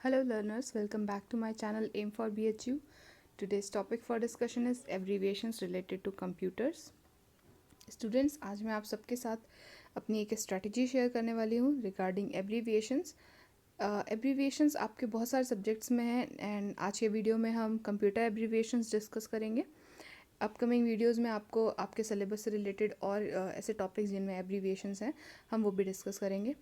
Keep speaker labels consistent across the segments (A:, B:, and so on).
A: Hello learners, welcome back to my channel Aim for BHU. Today's topic for discussion is abbreviations related to computers. Students, आज मैं आप सबके साथ अपनी एक स्ट्रैटेजी शेयर करने वाली हूँ रिगार्डिंग एब्रीविएशंस. एब्रीविएशंस आपके बहुत सारे सब्जेक्ट्स में हैं एंड आज के वीडियो में हम कंप्यूटर एब्रीविएशंस डिस्कस करेंगे. अपकमिंग वीडियोस में आपको आपके सिलेबस से रिलेटेड और ऐसे टॉपिक्स जिनमें एब्रीविएशंस हैं हम वो भी डिस्कस करेंगे.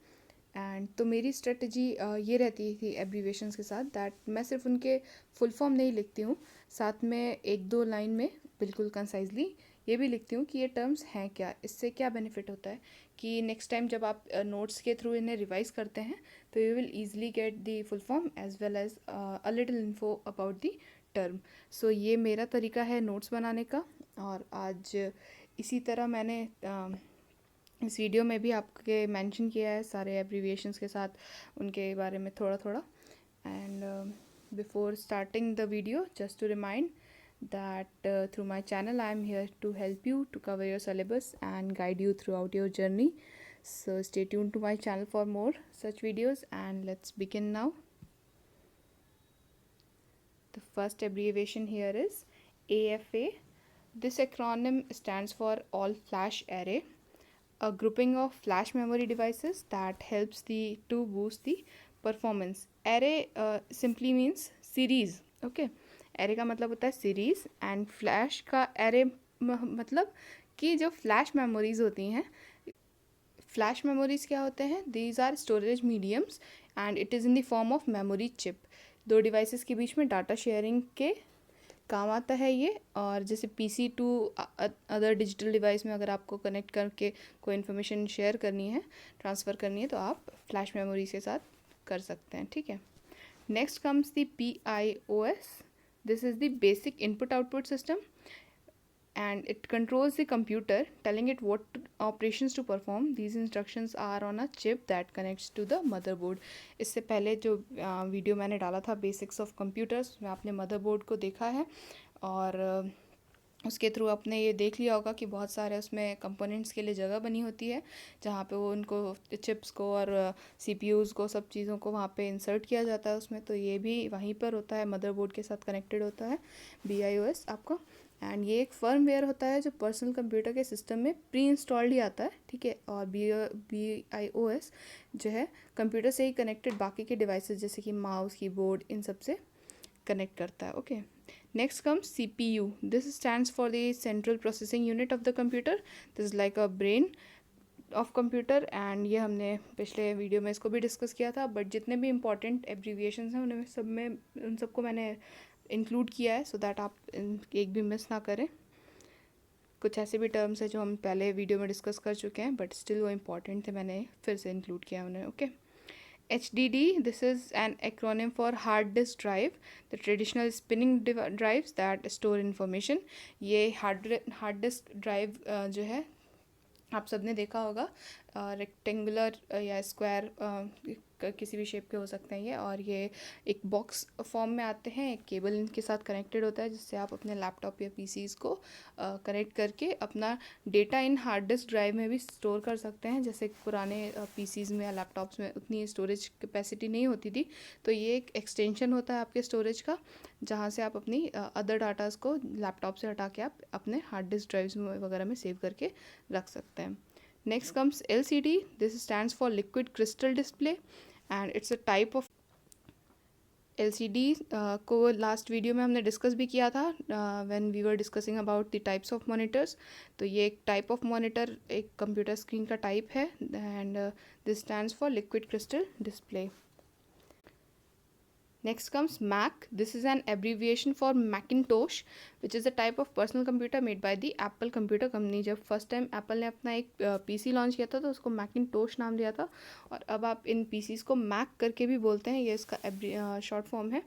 A: एंड तो मेरी स्ट्रेटजी ये रहती थी एब्रीविएशंस के साथ दैट मैं सिर्फ उनके फुल फॉर्म नहीं लिखती हूँ, साथ में एक दो लाइन में बिल्कुल कंसाइजली ये भी लिखती हूँ कि ये टर्म्स हैं क्या, इससे क्या बेनिफिट होता है कि नेक्स्ट टाइम जब आप नोट्स के थ्रू इन्हें रिवाइज करते हैं तो you will easily get the full form as well as a little info about the term. So ये मेरा तरीका है नोट्स बनाने का. और आज इसी तरह मैंने इस वीडियो में भी आपके मेंशन किया है सारे एब्रीविएशंस के साथ उनके बारे में थोड़ा थोड़ा. And before starting the video just to remind that through my channel I am here to help you to cover your syllabus and guide you throughout your journey. So stay tuned to my channel for more such videos and let's begin now. The first abbreviation here is AFA. This acronym stands for All Flash Array, a grouping of flash memory devices that helps to boost the performance. Array simply means series. Okay, array का मतलब होता है series and flash का array मतलब कि जो flash memories होती हैं. फ्लैश मेमोरीज क्या होते हैं? These are storage mediums and it is in the form of memory chip. दो डिवाइसेस के बीच में डाटा शेयरिंग के काम आता है ये. और जैसे PC to other digital device में अगर आपको कनेक्ट करके कोई इन्फॉर्मेशन शेयर करनी है, ट्रांसफ़र करनी है, तो आप फ्लैश मेमोरी के साथ कर सकते हैं. ठीक है. Next comes the PIOS. This is the basic input output system and it controls the computer, telling it what operations to perform. These instructions are on a chip that connects to the motherboard. इससे पहले जो video मैंने डाला था basics of computers में आपने motherboard को देखा है और उसके थ्रू आपने ये देख लिया होगा कि बहुत सारे उसमें कंपोनेंट्स के लिए जगह बनी होती है जहाँ पे वो उनको चिप्स को और CPUs को सब चीज़ों को वहाँ पे इंसर्ट किया जाता है उसमें. तो ये भी वहीं पर होता है, मदरबोर्ड के साथ कनेक्टेड होता है BIOS आपका. एंड ये एक फर्मवेयर होता है जो पर्सनल कंप्यूटर के सिस्टम में प्री इंस्टॉल्ड ही आता है. ठीक है. और BIOS जो है कंप्यूटर से ही कनेक्टेड बाकी के डिवाइसेस जैसे कि माउस, कीबोर्ड, इन सब से कनेक्ट करता है. Okay. Next comes CPU. This stands for the central processing unit of the computer. This is like a brain of computer and ये हमने पिछले वीडियो में इसको भी डिस्कस किया था. बट जितने भी इंपॉर्टेंट एब्रीविएशंस हैं उनमें सब में उन सबको मैंने इंक्लूड किया है सो दैट आप एक भी मिस ना करें. कुछ ऐसे भी टर्म्स हैं जो हम पहले वीडियो में डिस्कस कर चुके हैं बट स्टिल वो इम्पॉर्टेंट थे, मैंने फिर से इंक्लूड किया उन्हें. Okay. HDD, this is an acronym for hard disk drive, the traditional spinning drives that store information. ये हार्ड डिस्क ड्राइव जो है आप सबने देखा होगा, रेक्टेंगुलर या स्क्वायर किसी भी शेप के हो सकते हैं ये. और ये एक बॉक्स फॉर्म में आते हैं, एक केबल इनके साथ कनेक्टेड होता है जिससे आप अपने लैपटॉप या PCs को कनेक्ट करके अपना data in hard disk drive में भी स्टोर कर सकते हैं. जैसे पुराने PCs में या लैपटॉप्स में उतनी स्टोरेज कैपेसिटी नहीं होती थी, तो ये एक एक्सटेंशन होता है आपके स्टोरेज का जहाँ से आप अपनी अदर डाटाज़ को लैपटॉप से हटा के आप अपने हार्ड डिस्क ड्राइव्स वगैरह में सेव करके रख सकते हैं. Next comes LCD. This stands for liquid crystal display and it's a type of LCD को लास्ट वीडियो में हमने डिस्कस भी किया था when we were discussing about the types of monitors. तो ये एक टाइप ऑफ मॉनिटर, एक कंप्यूटर स्क्रीन का टाइप है and this stands for liquid crystal display. Next comes Mac. This is an abbreviation for Macintosh, which is a type of personal computer made by the Apple Computer Company. जब first time Apple ने अपना एक PC launch किया था तो उसको Macintosh नाम दिया था और अब आप इन PCs को Mac करके भी बोलते हैं. ये इसका शॉर्ट फॉर्म है.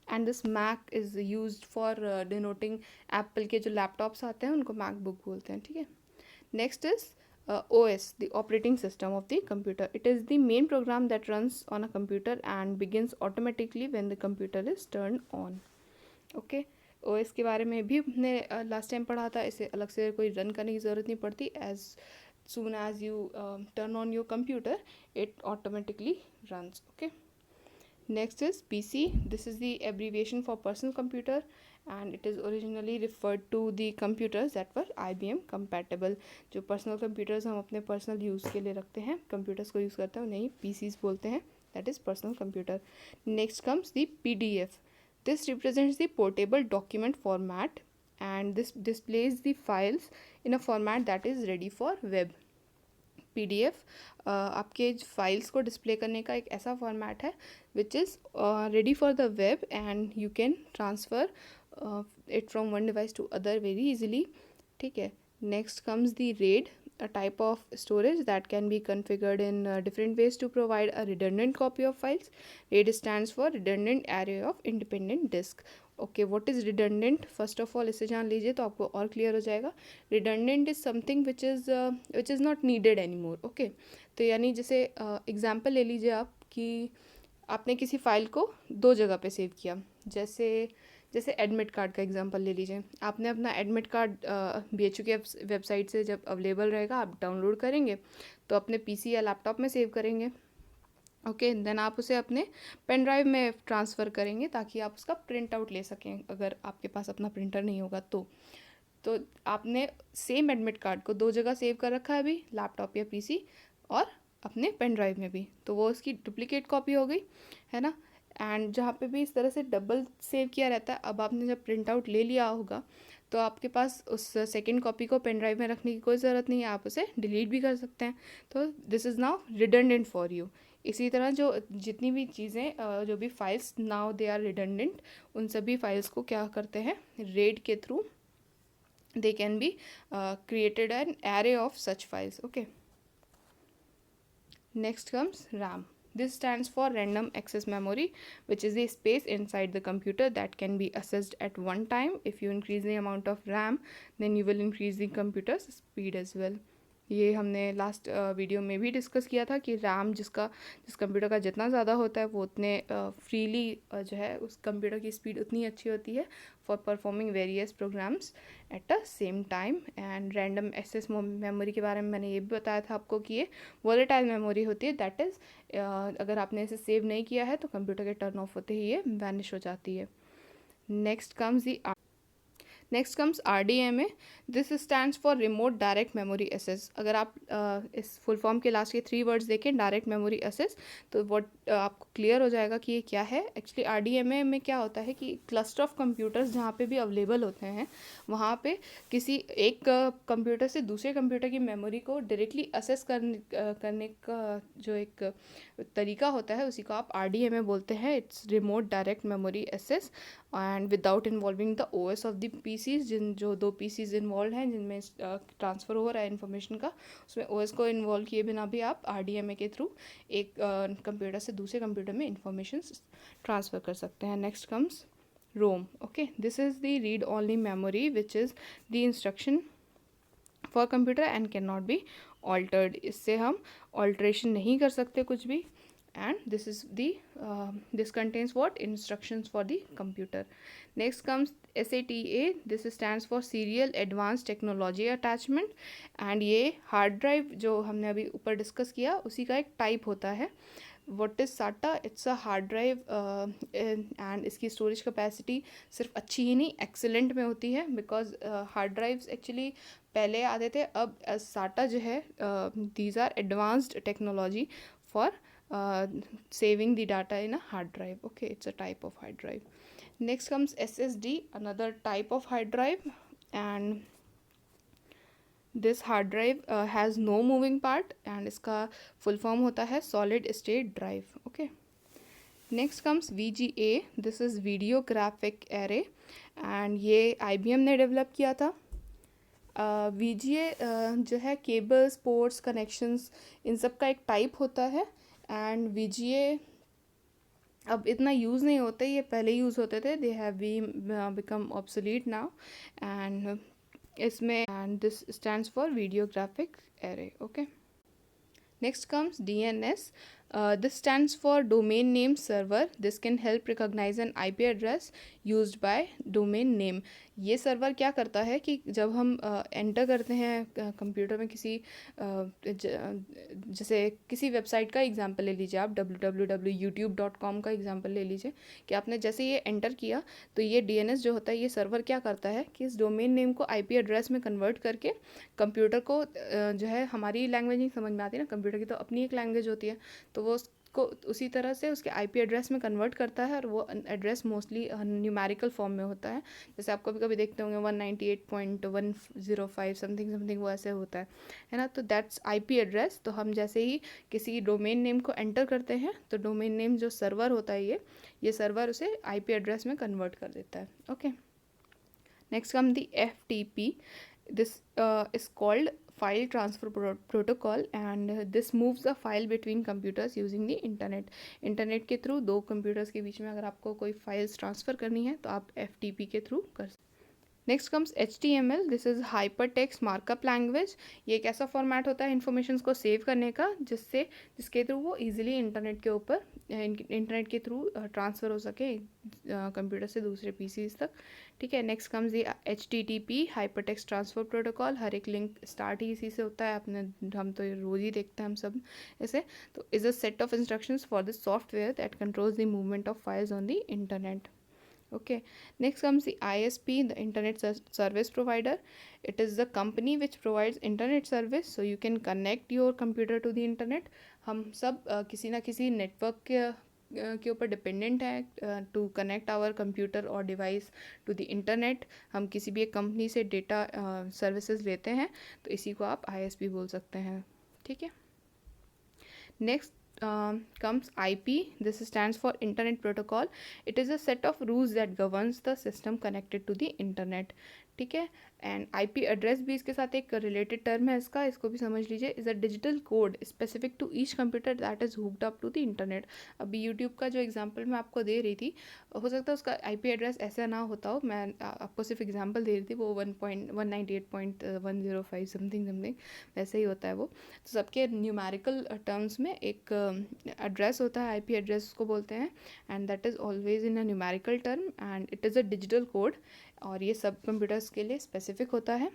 A: And this Mac is used for denoting Apple के जो लैपटॉप्स आते हैं उनको MacBook बोलते हैं. ठीक है. Next is OS, the operating system of the computer. It is the main program that runs on a computer and begins automatically when the computer is turned on. Okay. OS के बारे में भी हमने last time पढ़ा था. इसे अलग से कोई रन करने की ज़रूरत नहीं पड़ती. As soon as you turn on your computer, it automatically runs. Okay, next is PC. This is the abbreviation for personal computer, and it is originally referred to the computers that were IBM compatible. जो personal computers हम अपने personal use के लिए रखते हैं, computers को use करते हैं, उन्हें PCs बोलते हैं. That is personal computer. Next comes the PDF. This represents the portable document format, and this displays the files in a format that is ready for web. PDF आपके files को display करने का एक ऐसा format है which is ready for the web, and you can transfer it from one device to other very easily. ठीक है. Next comes the RAID, a type of storage that can be configured in different ways to provide a redundant copy of files. RAID stands for redundant array of independent disk. Okay, what is redundant? First of all इसे जान लीजिए तो आपको और clear हो जाएगा. Redundant is something which is not needed any more. Okay, तो यानी जैसे एग्जांपल ले लीजिए आप कि आपने किसी फाइल को दो जगह पे सेव किया. जैसे एडमिट कार्ड का एग्जांपल ले लीजिए. आपने अपना एडमिट कार्ड BHU के वेबसाइट से जब अवेलेबल रहेगा आप डाउनलोड करेंगे तो अपने PC या लैपटॉप में सेव करेंगे. ओके, देन आप उसे अपने पेन ड्राइव में ट्रांसफ़र करेंगे ताकि आप उसका प्रिंट आउट ले सकें, अगर आपके पास अपना प्रिंटर नहीं होगा तो आपने सेम एडमिट कार्ड को दो जगह सेव कर रखा है अभी, लैपटॉप या PC और अपने पेन ड्राइव में भी, तो वो उसकी डुप्लीकेट कॉपी हो गई, है ना. एंड जहाँ पे भी इस तरह से डबल सेव किया रहता है, अब आपने जब प्रिंट आउट ले लिया होगा तो आपके पास उस सेकेंड कॉपी को पेन ड्राइव में रखने की कोई ज़रूरत नहीं है, आप उसे डिलीट भी कर सकते हैं. तो this is now redundant for you. इसी तरह जो जितनी भी चीज़ें जो भी files now they are redundant, उन सभी फाइल्स को क्या करते हैं, RAID के through they can be created an array of such files. Okay, next comes RAM. This stands for random access memory, which is the space inside the computer that can be accessed at one time. If you increase the amount of RAM, then you will increase the computer's speed as well. ये हमने last video में भी discuss किया था कि RAM जिस computer का जितना ज़्यादा होता है वो उतने फ्रीली जो है उस कंप्यूटर की स्पीड उतनी अच्छी होती है for performing various programs at a same time. And random access memory के बारे में मैंने ये भी बताया था आपको कि ये वॉलेटाइल मेमोरी होती है. दैट इज़ अगर आपने इसे सेव नहीं किया है तो कंप्यूटर के टर्न ऑफ होते ही ये वैनिश हो जाती है. Next comes RDMA. This stands for remote direct memory access. अगर आप इस फुल फॉर्म के लास्ट के 3 वर्ड्स देखें, डायरेक्ट मेमोरी एक्सेस, तो आपको क्लियर हो जाएगा कि ये क्या है. एक्चुअली RDMA में क्या होता है कि क्लस्टर ऑफ कंप्यूटर्स जहाँ पे भी अवेलेबल होते हैं वहाँ पे किसी एक कंप्यूटर से दूसरे कंप्यूटर की मेमोरी को डायरेक्टली एक्सेस करने का जो एक तरीका होता है उसी को आप RDMA बोलते हैं. It's remote direct memory access and without involving the OS of the PCs. जो दो PCs इन्वॉल्व हैं जिनमें ट्रांसफ़र हो रहा है इन्फॉर्मेशन का, उसमें OS को इन्वॉल्व किए बिना भी आप RDMA के थ्रू एक कंप्यूटर से दूसरे कंप्यूटर में इंफॉर्मेशन ट्रांसफ़र कर सकते हैं. Next comes ROM. Okay, this is the read only memory which is the instruction for computer and can not be altered. इससे हम ऑल्ट्रेशन नहीं कर सकते कुछ भी. And this contains what instructions for the computer. Next comes SATA. This stands for Serial Advanced Technology Attachment. and ये hard drive जो हमने अभी ऊपर डिस्कस किया उसी का एक टाइप होता है. What is SATA? It's a hard drive and इसकी स्टोरेज कैपेसिटी सिर्फ अच्छी ही नहीं एक्सेलेंट में होती है, बिकॉज हार्ड ड्राइव्स एक्चुअली पहले आते थे. अब SATA जो है these are advanced technology for saving the data in a hard drive. Okay, it's a type of hard drive. Next comes SSD, another type of hard drive, and this hard drive has no moving part and इसका full form होता है solid state drive. Okay, next comes VGA. this is video graphic array and ये IBM ने develop किया था. VGA जो है cables, ports, connections, इन सब का एक टाइप होता है. एंड VGA अब इतना यूज़ नहीं होते, ये पहले यूज़ होते थे. They have become obsolete now. And इसमें and this stands for video graphic array. Okay, next comes DNS. This stands for domain name server. This can help recognize an IP address used by domain name. ये server क्या करता है कि जब हम enter करते हैं कंप्यूटर में किसी जैसे किसी वेबसाइट का एग्जांपल ले लीजिए आप www.youtube.com का एग्जांपल ले लीजिए कि आपने जैसे ये एंटर किया तो ये DNS जो होता है ये सर्वर क्या करता है कि इस डोमेन नेम को IP एड्रेस में कन्वर्ट करके कंप्यूटर को जो है हमारी लैंग्वेज नहीं समझ में आती ना, कंप्यूटर की तो अपनी एक लैंग्वेज होती है, तो वो उसको उसी तरह से उसके IP एड्रेस में कन्वर्ट करता है और वो एड्रेस मोस्टली न्यूमेरिकल फॉर्म में होता है। जैसे आप कभी कभी देखते होंगे 198.105 समथिंग समथिंग वो ऐसे होता है ना, तो दैट्स IP एड्रेस। तो हम जैसे ही किसी डोमेन नेम को एंटर करते हैं तो डोमेन नेम जो सर्वर होता है ये सर्वर उसे IP एड्रेस में कन्वर्ट कर देता है। Okay, next come the FTP. This is called file transfer protocol, and this moves a file between computers using the internet के थ्रू दो कंप्यूटर्स के बीच में अगर आपको कोई फाइल्स ट्रांसफ़र करनी है तो आप FTP के थ्रू कर सकते। Next comes HTML. This is hyper text markup language. ये एक ऐसा फॉर्मेट होता है इन्फॉर्मेशन को सेव करने का जिसके थ्रू वो इजीली इंटरनेट के थ्रू ट्रांसफ़र हो सके कंप्यूटर से दूसरे PCs तक। ठीक है, नेक्स्ट कम्स ये HTTP hyper text transfer protocol. हर एक लिंक स्टार्ट ही इसी से होता है, हम तो रोज़ ही देखते हैं हम सब ऐसे। तो is a set of instructions for the software that controls the movement of files on the internet. Okay, next comes the ISP, the internet service provider. It is the company which provides internet service, so you can connect your computer to the internet. हम सब किसी ना किसी network के ऊपर dependent है to connect our computer और device to the internet. हम किसी भी एक कंपनी से डेटा सर्विसेज लेते हैं तो इसी को आप ISP बोल सकते हैं। ठीक है, next comes IP. This stands for Internet Protocol. It is a set of rules that governs the system connected to the internet. ठीक है, एंड IP एड्रेस भी इसके साथ एक रिलेटेड टर्म है इसको भी समझ लीजिए। Is a digital code specific to each computer that is hooked up to the internet. अभी यूट्यूब का जो एग्जांपल मैं आपको दे रही थी, हो सकता है उसका IP एड्रेस ऐसा ना होता हो, मैं आपको सिर्फ एग्जांपल दे रही थी। वो 198.105 समथिंग वैसे ही होता है वो। तो सबके न्यूमेरिकल टर्म्स में एक एड्रेस होता है, IP एड्रेस उसको बोलते हैं, and that is always in a numerical term and it is a digital code. और ये सब कंप्यूटर्स के लिए स्पेसिफिक होता है,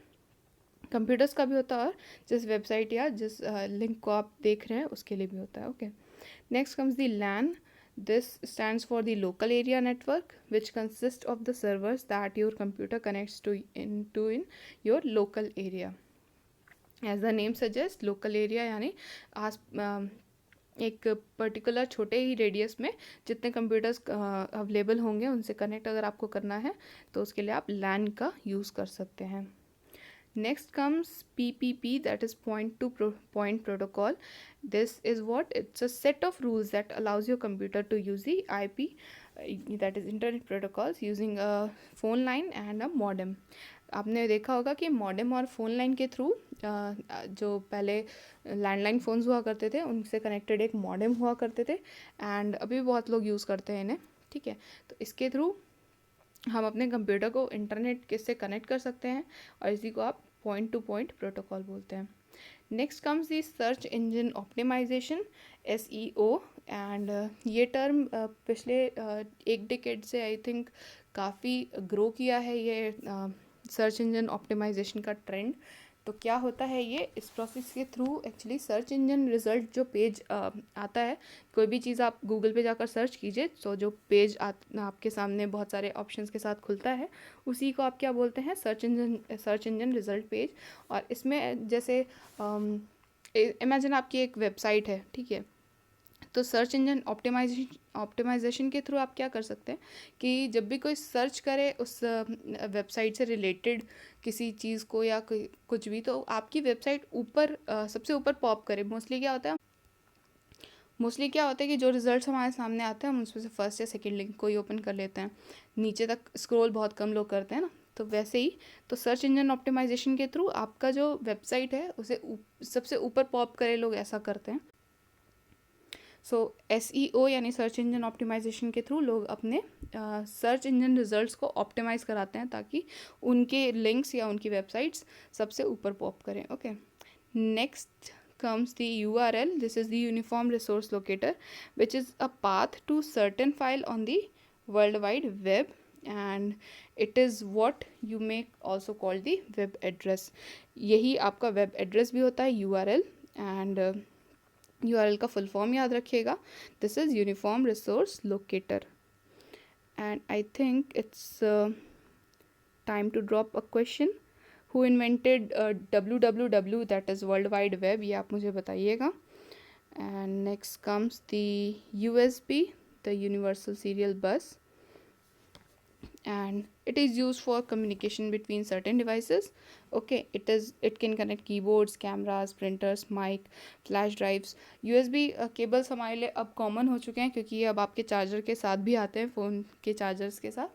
A: कंप्यूटर्स का भी होता है और जिस वेबसाइट या जिस लिंक को आप देख रहे हैं उसके लिए भी होता है। Okay, next comes the LAN. This stands for the local area network, which consists of the servers that your computer connects to in your local area. As the name suggests, local area यानी एक particular छोटे ही radius में जितने computers available होंगे उनसे connect अगर आपको करना है तो उसके लिए आप LAN का यूज़ कर सकते हैं। Next comes PPP, that is point to point protocol. This is what? It's a set of rules that allows your computer to use the IP, that is internet protocols, using a phone line and a modem. आपने देखा होगा कि modem और phone line के through जो पहले landline phones हुआ करते थे उनसे कनेक्टेड एक मॉडेम हुआ करते थे, एंड अभी बहुत लोग यूज़ करते हैं इन्हें। ठीक है, तो इसके थ्रू हम अपने कंप्यूटर को इंटरनेट किससे कनेक्ट कर सकते हैं और इसी को आप पॉइंट टू पॉइंट प्रोटोकॉल बोलते हैं। Next comes the search engine optimisation, SEO, and ये टर्म पिछले एक डिकेड से आई थिंक काफ़ी ग्रो किया है ये सर्च इंजन ऑप्टिमाइजेशन का ट्रेंड। तो क्या होता है ये, इस प्रोसेस के through actually search engine result जो पेज आता है, कोई भी चीज़ आप गूगल पे जाकर सर्च कीजिए तो जो पेज आपके सामने बहुत सारे ऑप्शंस के साथ खुलता है उसी को आप क्या बोलते हैं, सर्च इंजन रिज़ल्ट पेज। और इसमें जैसे इमेजिन आपकी एक वेबसाइट है, ठीक है, तो सर्च इंजन ऑप्टिमाइजेशन के थ्रू आप क्या कर सकते हैं कि जब भी कोई सर्च करे उस वेबसाइट से रिलेटेड किसी चीज़ को या कुछ भी, तो आपकी वेबसाइट ऊपर सबसे ऊपर पॉप करे। मोस्टली क्या होता है कि जो रिजल्ट्स हमारे सामने आते हैं हम उसमें से फर्स्ट या सेकंड लिंक को ही ओपन कर लेते हैं, नीचे तक स्क्रॉल बहुत कम लोग करते हैं ना। तो वैसे ही तो सर्च इंजन ऑप्टिमाइजेशन के थ्रू आपका जो वेबसाइट है उसे सबसे ऊपर पॉप करे लोग, ऐसा करते हैं। सो SEO यानी सर्च इंजन ऑप्टिमाइजेशन के थ्रू लोग अपने सर्च इंजन रिजल्ट्स को ऑप्टिमाइज़ कराते हैं ताकि उनके लिंक्स या उनकी वेबसाइट्स सबसे ऊपर पॉप करें। Okay, next comes the URL. This is the Uniform Resource Locator, which is a path to certain file on the World Wide Web, and it is what you may also call the web address. यही आपका web address भी होता है URL, and URL का full form याद रखिएगा. This is Uniform Resource Locator, and I think it's time to drop a question. Who invented www, that is World Wide Web? ये आप मुझे बताइएगा. And next comes the USB, the Universal Serial Bus, and it is used for communication between certain devices. Okay, it can connect keyboards, cameras, printers, mic, flash drives. USB cables हमारे लिए अब common हो चुके हैं, क्योंकि ये अब आपके चार्जर के साथ भी आते हैं, फ़ोन के चार्जर्स के साथ.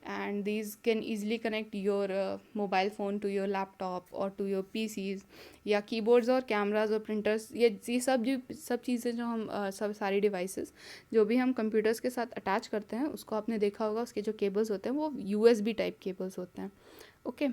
A: And these can easily connect your mobile phone to your laptop और टू योर PCs, या कीबोर्ड्स और कैमराज और प्रिंटर्स. ये सब चीज़ें जो हम सब सारी डिवाइसेस जो भी हम कंप्यूटर्स के साथ अटैच करते हैं, उसको आपने देखा होगा, उसके जो केबल्स होते हैं वो USB टाइप केबल्स होते हैं. Okay.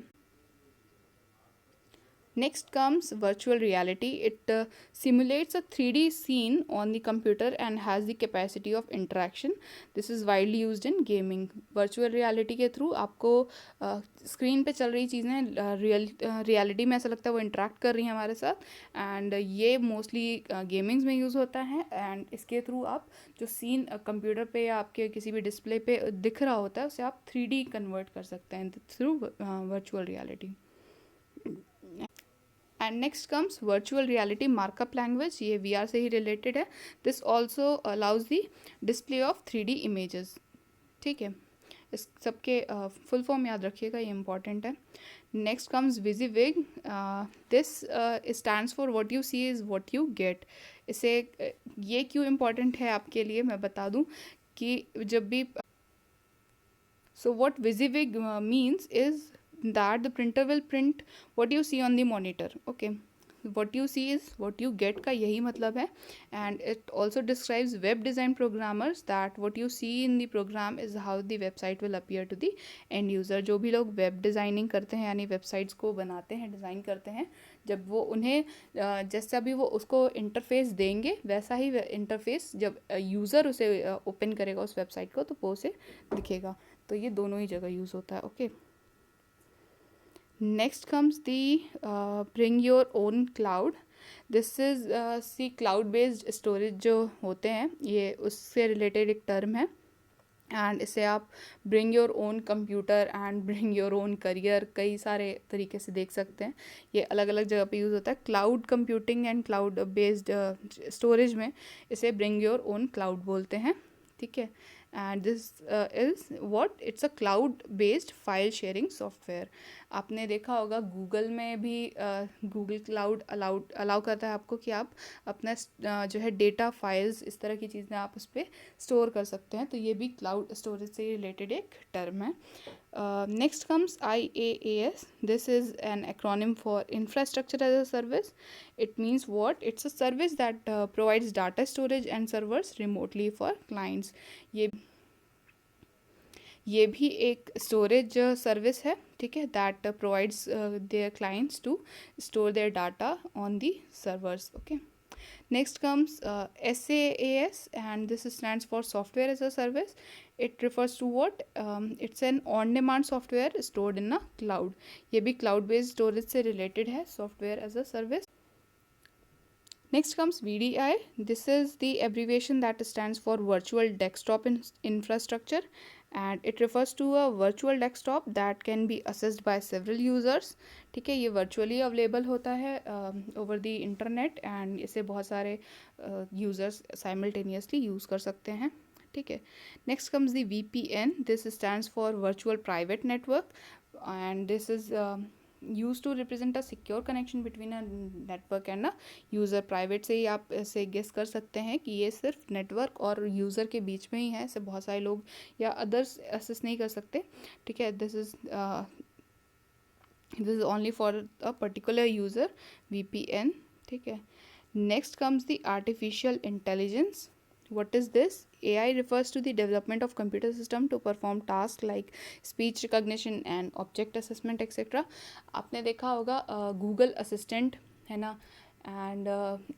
A: Next comes virtual reality. It simulates a 3D scene on the computer and has the capacity of interaction. This is widely used in gaming. Virtual reality के through आपको screen पे चल रही चीज़ें reality में ऐसा लगता है वो इंटरेक्ट कर रही हैं हमारे साथ, एंड ये मोस्टली गेमिंग्स में यूज़ होता है. एंड इसके थ्रू आप जो सीन कंप्यूटर पे या आपके किसी भी डिस्प्ले पे दिख रहा होता है, उसे आप 3D कन्वर्ट कर सकते हैं through virtual reality. And next comes virtual reality markup language. ये VR से ही रिलेटेड है. This also allows the display of 3D images. ठीक है, इस सबके फुल फॉर्म याद रखिएगा, ये इंपॉर्टेंट है. नेक्स्ट कम्स विजिविग. This stands for what you see is what you get. इसे ये क्यों इम्पॉर्टेंट है आपके लिए मैं बता दूं कि जब भी so what WYSIWYG means is that the printer will print what you see on the monitor. Okay, what you see is what you get का यही मतलब है. and it also describes web design programmers that what you see in the program is how the website will appear to the end user. जो भी लोग web designing करते हैं यानी वेबसाइट्स को बनाते हैं, डिज़ाइन करते हैं, जब वो उन्हें जैसा भी वो उसको इंटरफेस देंगे वैसा ही इंटरफेस जब यूज़र उसे ओपन करेगा उस वेबसाइट को तो वो उसे दिखेगा. तो ये दोनों ही जगह यूज़ होता है. Okay. Next comes the bring your own cloud. This is see cloud based storage जो होते हैं, ये उससे रिलेटेड एक टर्म है. एंड इसे आप bring your own computer and bring your own career कई सारे तरीके से देख सकते हैं. ये अलग अलग जगह पे यूज़ होता है. Cloud computing and cloud based storage में इसे ब्रिंग योर ओन क्लाउड बोलते हैं. ठीक है. And this is what it's a cloud based file sharing software. आपने देखा होगा गूगल में भी गूगल क्लाउड अलाउ करता है आपको कि आप अपना जो है डेटा फाइल्स इस तरह की चीज़ें आप उस पर स्टोर कर सकते हैं. तो ये भी क्लाउड स्टोरेज से रिलेटेड एक टर्म है. नेक्स्ट कम्स IaaS. This is an acronym for infrastructure as a service. It means what? It's a service that provides data storage and servers remotely for clients. ये भी एक स्टोरेज सर्विस है. ठीक है. That provides their clients to store their data on the servers. Okay. Next comes SaaS, and this stands for software as a service. It refers to what? It's an on-demand software stored in a cloud. ये भी cloud based storage से related है, software as a service. Next comes VDI. This is the abbreviation that stands for Virtual Desktop Infrastructure, and it refers to a virtual desktop that can be accessed by several users. ठीक है. ये virtually available होता है over the internet, and इसे बहुत सारे users simultaneously use कर सकते हैं. ठीक है. Next comes the VPN. This stands for Virtual Private Network, and this is used to represent a secure connection between a network and a user. Private से ही आप ऐसे गेस कर सकते हैं कि ये सिर्फ नेटवर्क और यूज़र के बीच में ही है. ऐसे बहुत सारे लोग या अदर्स एक्सेस नहीं कर सकते. ठीक है. This is only for a particular user, VPN. ठीक है. Next comes the artificial intelligence. What is this? AI refers to the development of computer system to perform tasks like speech recognition and object assessment etc. आपने देखा होगा Google assistant है ना, and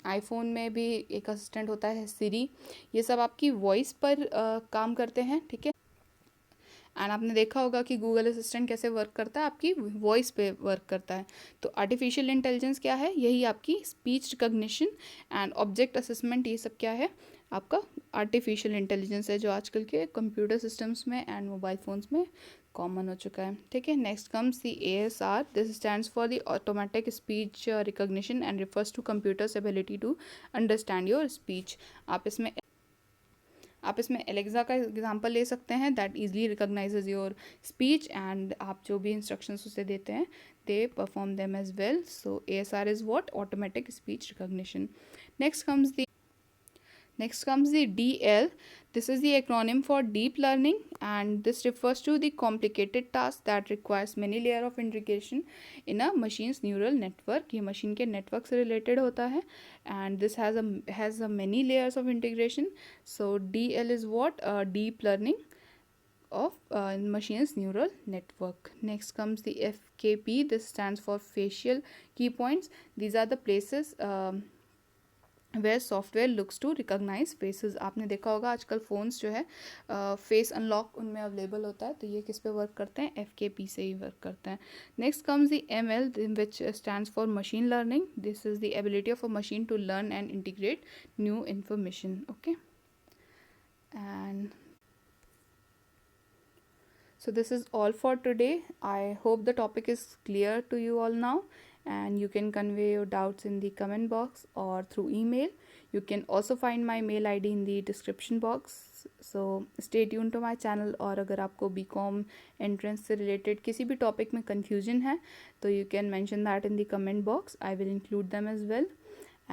A: iPhone में भी एक असिस्टेंट होता है सिरी। ये सब आपकी वॉइस पर काम करते हैं, ठीक है। एंड आपने देखा होगा कि गूगल असिस्टेंट कैसे वर्क करता है, आपकी वॉइस पे वर्क करता है। तो आर्टिफिशियल इंटेलिजेंस क्या है, यही आपकी speech recognition and object assessment, ये सब क्या है, आपका आर्टिफिशियल इंटेलिजेंस है, जो आजकल के कंप्यूटर सिस्टम्स में एंड मोबाइल फ़ोन्स में कॉमन हो चुका है, ठीक है। Next comes the ASR। This stands for the automatic speech recognition and refers to computers ability to understand your speech. आप इसमें एलेक्सा का एग्जांपल ले सकते हैं, that easily recognises your speech and आप जो भी इंस्ट्रक्शंस उसे देते हैं they perform them as well. So ASR is what, automatic speech recognition. Next comes the Next comes the DL. This is the acronym for deep learning, and this refers to the complicated task that requires many layer of integration in a machine's neural network. ये machine के network से related होता है, and this has a many layers of integration. So DL is what, deep learning of machine's neural network. Next comes the FKP. This stands for facial key points. These are the places where software looks to recognise faces. आपने देखा होगा आजकल phones जो है face unlock उनमें available होता है, तो ये किस पे वर्क करते हैं, FKP से ही वर्क करते हैं। Next comes the ML, which stands for machine learning. This is the ability of a machine to learn and integrate new information, okay. And so this is all for today. I hope the topic is clear to you all now, and you can convey your doubts in the comment box or through email. You can also find my mail ID in the description box. So stay tuned to my channel. और अगर आपको BCom entrance से related किसी भी topic में confusion है तो you can mention that in the comment box. I will include them as well.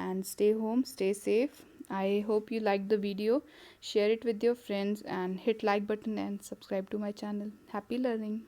A: And stay home, stay safe. I hope you liked the video. Share it with your friends and hit like button and subscribe to my channel. Happy learning.